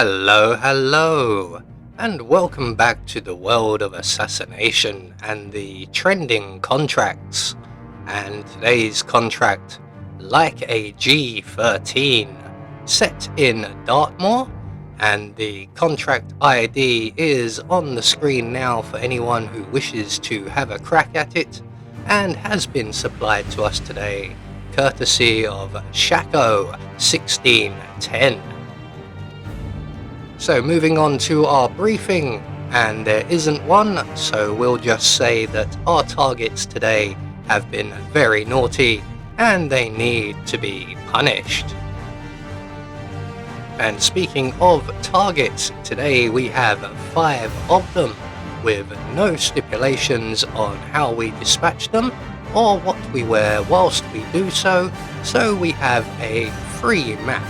Hello, and welcome back to the world of assassination and the trending contracts. And today's contract, Like A G13, set in Dartmoor, and the contract ID is on the screen now for anyone who wishes to have a crack at it, and has been supplied to us today, courtesy of Shaco1610. So moving on to our briefing, and there isn't one, so we'll just say that our targets today have been very naughty and they need to be punished. And speaking of targets, today we have 5 of them, with no stipulations on how we dispatch them or what we wear whilst we do so we have a free map.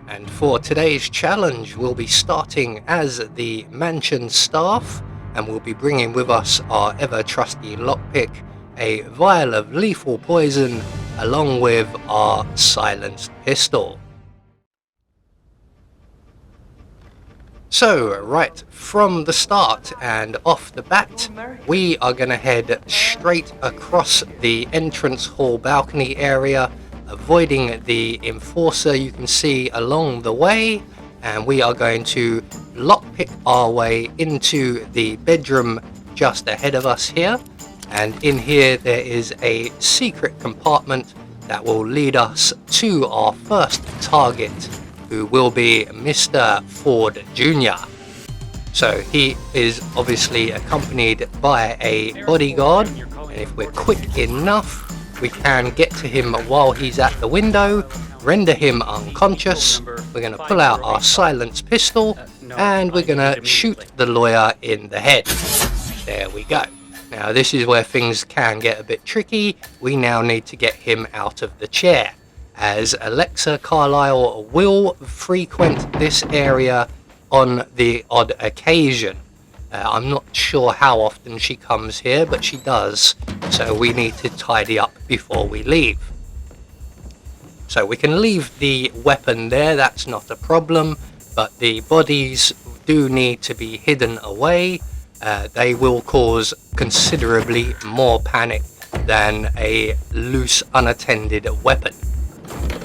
And for today's challenge, we'll be starting as the mansion staff, and we'll be bringing with us our ever trusty lockpick, a vial of lethal poison, along with our silenced pistol. So, right from the start and off the bat, we are going to head straight across the entrance hall balcony area, avoiding the enforcer you can see along the way, and we are going to lockpick our way into the bedroom just ahead of us here. And in here there is a secret compartment that will lead us to our first target, who will be Mr. Ford Jr. So he is obviously accompanied by a bodyguard, and if we're quick enough we can get to him while he's at the window, render him unconscious. We're going to pull out our silenced pistol and we're going to shoot the lawyer in the head. There we go. Now this is where things can get a bit tricky. We now need to get him out of the chair, as Alexa Carlisle will frequent this area on the odd occasion. I'm not sure how often she comes here, but she does, so we need to tidy up before we leave. So we can leave the weapon there, that's not a problem, but the bodies do need to be hidden away. They will cause considerably more panic than a loose, unattended weapon.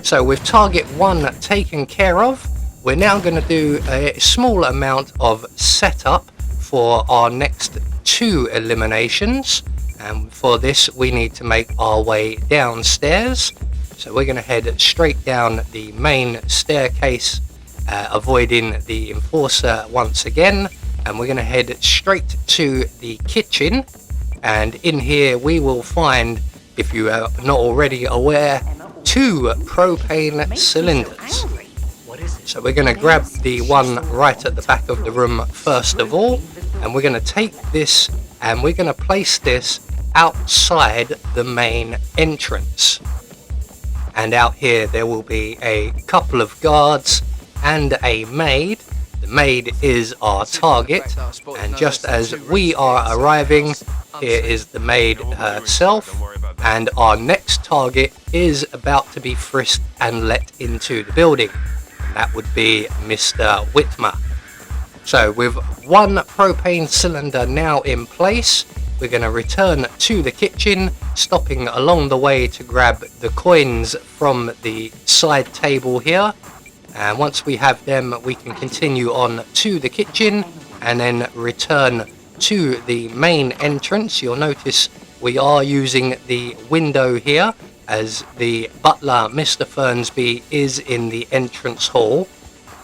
So with target 1 taken care of, we're now going to do a small amount of setup for our next 2 eliminations, and for this we need to make our way downstairs. So we're going to head straight down the main staircase, avoiding the enforcer once again, and we're going to head straight to the kitchen, and in here we will find, if you are not already aware, 2 propane cylinders. So we're going to grab the one right at the back of the room first of all, and we're going to take this and we're going to place this outside the main entrance. And out here there will be a couple of guards and a maid. The maid is our target, and just as we are arriving, here is the maid herself, and our next target is about to be frisked and let into the building. That would be Mr. Whitmer. So with 1 propane cylinder now in place, we're going to return to the kitchen, stopping along the way to grab the coins from the side table here. And once we have them, we can continue on to the kitchen and then return to the main entrance. You'll notice we are using the window here, as the butler, Mr. Fernsby, is in the entrance hall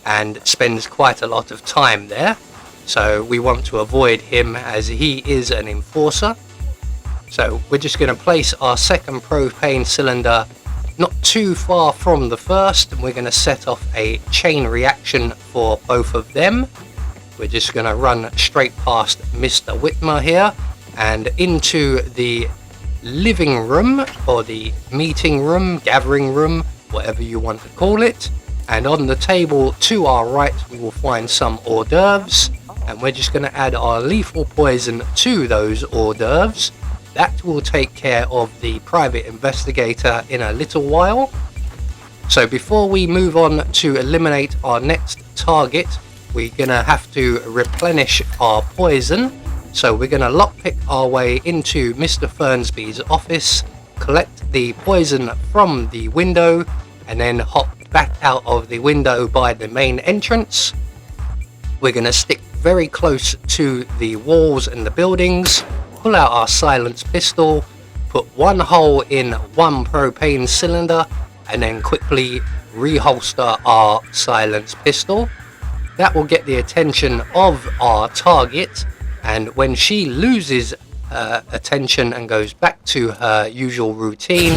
and spends quite a lot of time there. So we want to avoid him, as he is an enforcer. So we're just going to place our second propane cylinder not too far from the first, and we're going to set off a chain reaction for both of them. We're just going to run straight past Mr. Whitmer here and into the living room, or the meeting room, gathering room, whatever you want to call it. And on the table to our right we will find some hors d'oeuvres, and we're just going to add our lethal poison to those hors d'oeuvres. That will take care of the private investigator in a little while. So before we move on to eliminate our next target, we're gonna have to replenish our poison. So we're gonna lockpick our way into Mr. Fernsby's office, collect the poison from the window, and then hop back out of the window by the main entrance. We're gonna stick very close to the walls and the buildings, pull out our silenced pistol, put one hole in one propane cylinder, and then quickly reholster our silenced pistol. That will get the attention of our target, and when she loses attention and goes back to her usual routine,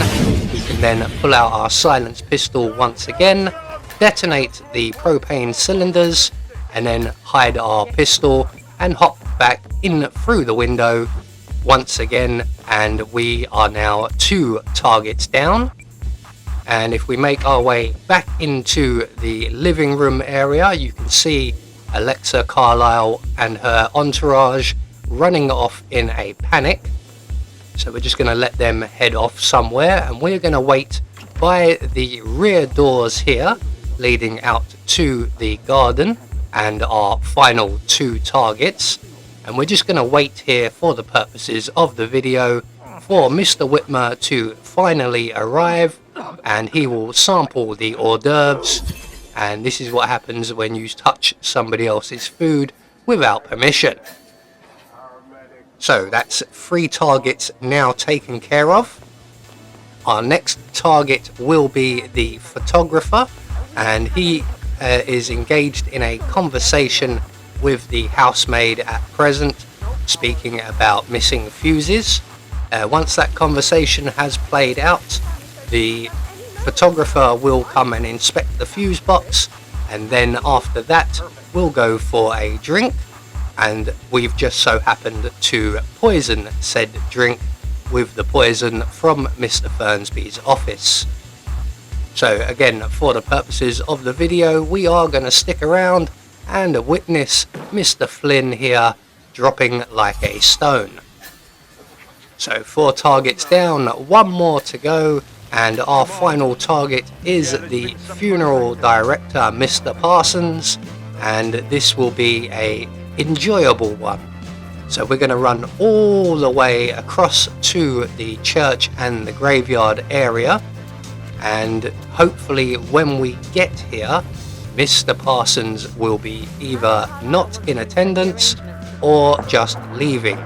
we can then pull out our silenced pistol once again, detonate the propane cylinders, and then hide our pistol and hop back in through the window once again, and we are now 2 targets down. And if we make our way back into the living room area, you can see Alexa Carlisle and her entourage running off in a panic. So we're just going to let them head off somewhere, and we're going to wait by the rear doors here leading out to the garden and our final 2 targets. And we're just going to wait here for the purposes of the video for Mr. Whitmer to finally arrive, and he will sample the hors d'oeuvres. And this is what happens when you touch somebody else's food without permission. So that's 3 targets now taken care of. Our next target will be the photographer, and he is engaged in a conversation with the housemaid at present, speaking about missing fuses. Once that conversation has played out, the photographer will come and inspect the fuse box, and then after that we'll go for a drink, and we've just so happened to poison said drink with the poison from Mr. Fernsby's office. So again, for the purposes of the video, we are going to stick around and witness Mr. Flynn here dropping like a stone. So 4 targets down, 1 more to go, and our final target is the funeral director, Mr. Parsons, and this will be a enjoyable one. So we're going to run all the way across to the church and the graveyard area, and hopefully when we get here, Mr. Parsons will be either not in attendance or just leaving.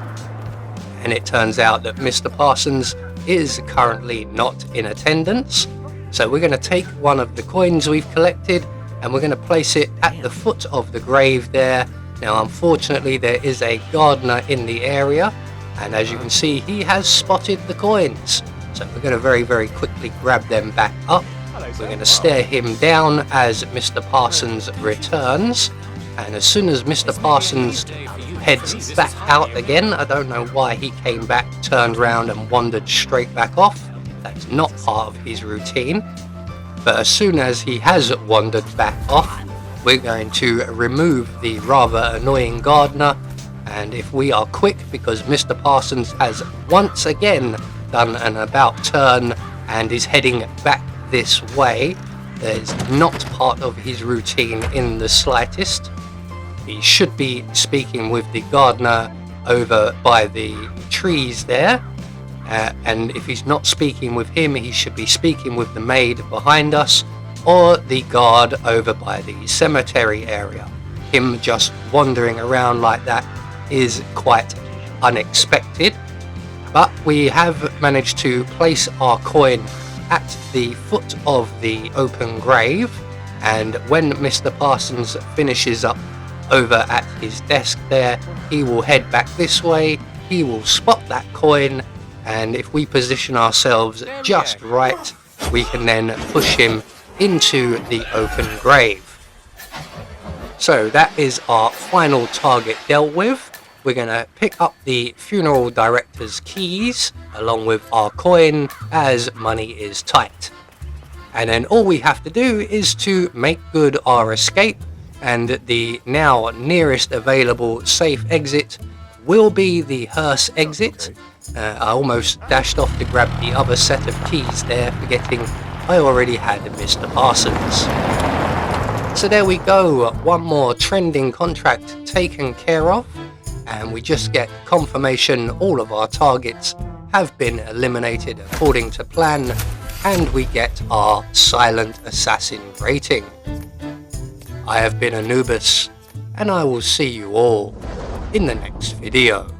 And it turns out that Mr. Parsons is currently not in attendance. So we're going to take one of the coins we've collected and we're going to place it at the foot of the grave there. Now unfortunately there is a gardener in the area, and as you can see he has spotted the coins. So we're going to very quickly grab them back up. We're going to stare him down as Mr. Parsons returns, and as soon as Mr. Parsons heads back out again, I don't know why he came back, turned around and wandered straight back off. That's not part of his routine. But as soon as he has wandered back off, we're going to remove the rather annoying gardener, and if we are quick, because Mr. Parsons has once again done an about turn and is heading back this way, that is not part of his routine in the slightest. He should be speaking with the gardener over by the trees there, and if he's not speaking with him, he should be speaking with the maid behind us or the guard over by the cemetery area. Him just wandering around like that is quite unexpected, but we have managed to place our coin at the foot of the open grave, and when Mr. Parsons finishes up over at his desk there, he will head back this way, he will spot that coin, and if we position ourselves just right, we can then push him into the open grave. So that is our final target dealt with. We're going to pick up the funeral director's keys along with our coin, as money is tight. And then all we have to do is to make good our escape, and the now nearest available safe exit will be the hearse exit. I almost dashed off to grab the other set of keys there, forgetting I already had Mr. Parsons. So there we go, one more trending contract taken care of, and we just get confirmation all of our targets have been eliminated according to plan, and we get our Silent Assassin rating. I have been Anubis, and I will see you all in the next video.